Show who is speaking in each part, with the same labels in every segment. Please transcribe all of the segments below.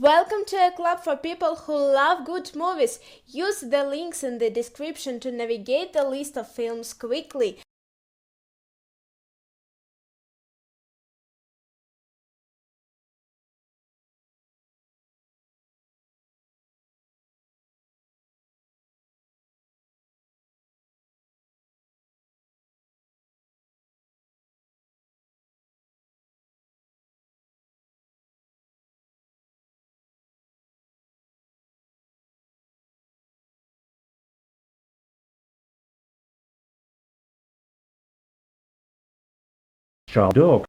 Speaker 1: Welcome to a club for people who love good movies. Use the links in the description to navigate the list of films quickly.
Speaker 2: Sharp dog.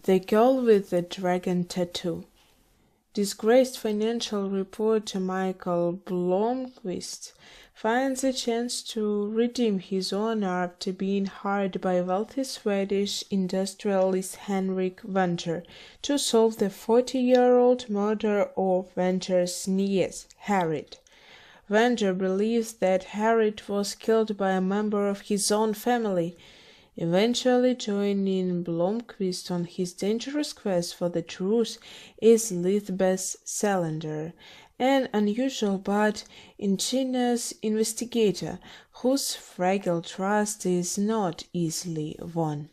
Speaker 3: The Girl with the Dragon Tattoo. Disgraced financial reporter Michael Blomqvist finds a chance to redeem his honor after being hired by wealthy Swedish industrialist Henrik Wenner to solve the 40-year-old murder of Wenner's niece, Harriet. Wenner believes that Harriet was killed by a member of his own family, eventually joining Blomqvist on his dangerous quest for the truth is Lisbeth Salander, an unusual but ingenious investigator whose fragile trust is not easily won.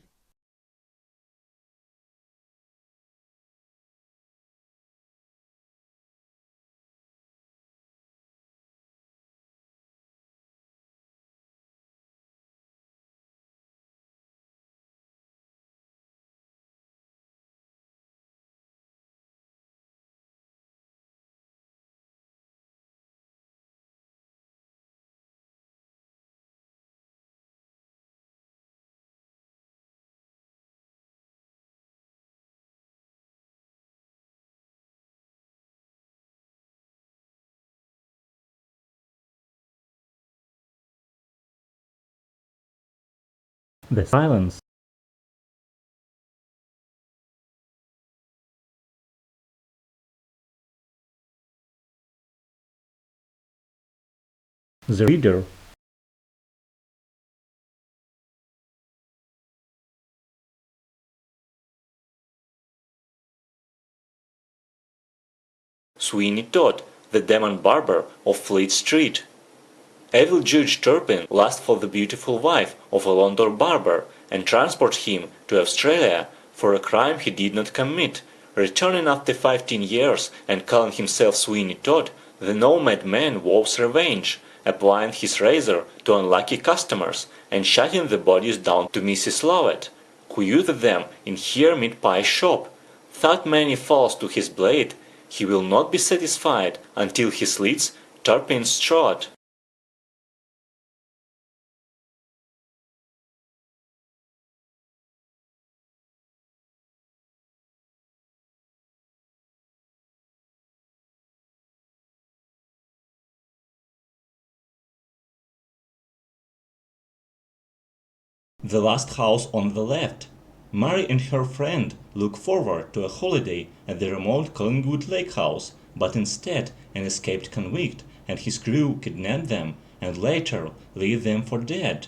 Speaker 2: The silence. The reader.
Speaker 4: Sweeney Todd, the demon barber of Fleet Street. Evil Judge Turpin lusts for the beautiful wife of a London barber and transports him to Australia for a crime he did not commit. Returning after 15 years and calling himself Sweeney Todd, the nomad man vows revenge, applying his razor to unlucky customers and shutting the bodies down to Mrs. Lovett, who used them in her meat pie shop. Without many falls to his blade, he will not be satisfied until he slits Turpin's throat.
Speaker 5: The last house on the left. Mary and her friend look forward to a holiday at the remote Collingwood Lake house, but instead an escaped convict and his crew kidnap them and later leave them for dead.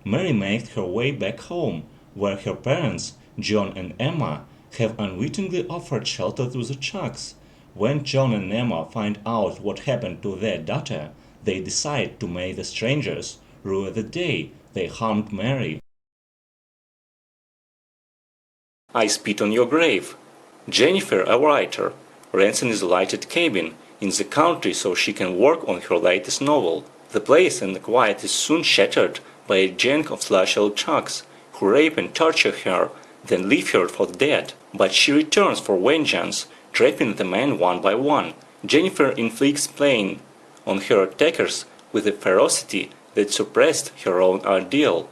Speaker 5: Mary makes her way back home, where her parents, John and Emma, have unwittingly offered shelter to the Chucks. When John and Emma find out what happened to their daughter, they decide to make the strangers rue the day they harmed Mary.
Speaker 4: I spit on your grave. Jennifer, a writer, rents an isolated cabin in the country so she can work on her latest novel. The place and the quiet is soon shattered by a gang of slasher chucks who rape and torture her, then leave her for dead. But she returns for vengeance, trapping the men one by one. Jennifer inflicts pain on her attackers with a ferocity that suppressed her own ordeal.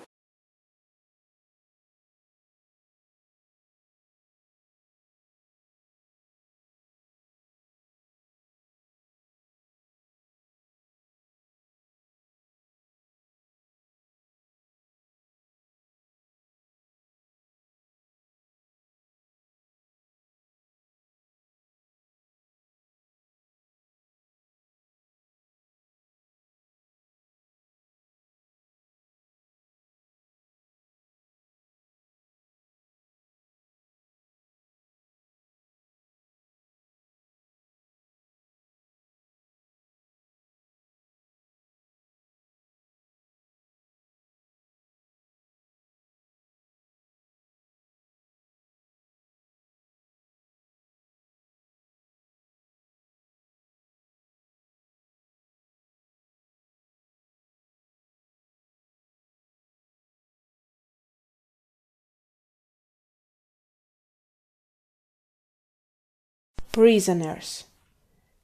Speaker 3: Prisoners.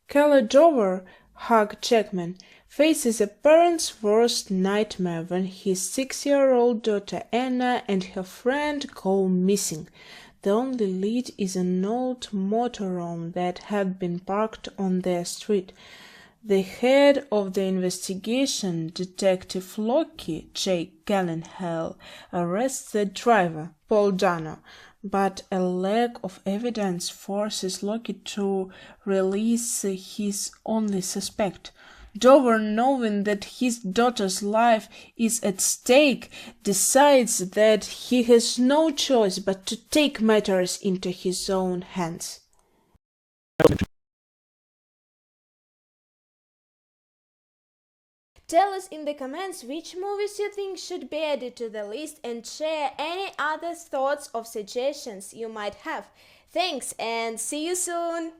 Speaker 3: Keller Dover, Hugh Jackman, faces a parent's worst nightmare when his 6-year-old daughter Anna and her friend go missing. The only lead is an old motorhome that had been parked on their street. The head of the investigation, Detective Locke J. Gyllenhaal, arrests the driver, Paul Dano, but a lack of evidence forces Locke to release his only suspect. Dover, knowing that his daughter's life is at stake, decides that he has no choice but to take matters into his own hands.
Speaker 1: Tell us in the comments which movies you think should be added to the list and share any other thoughts or suggestions you might have. Thanks and see you soon!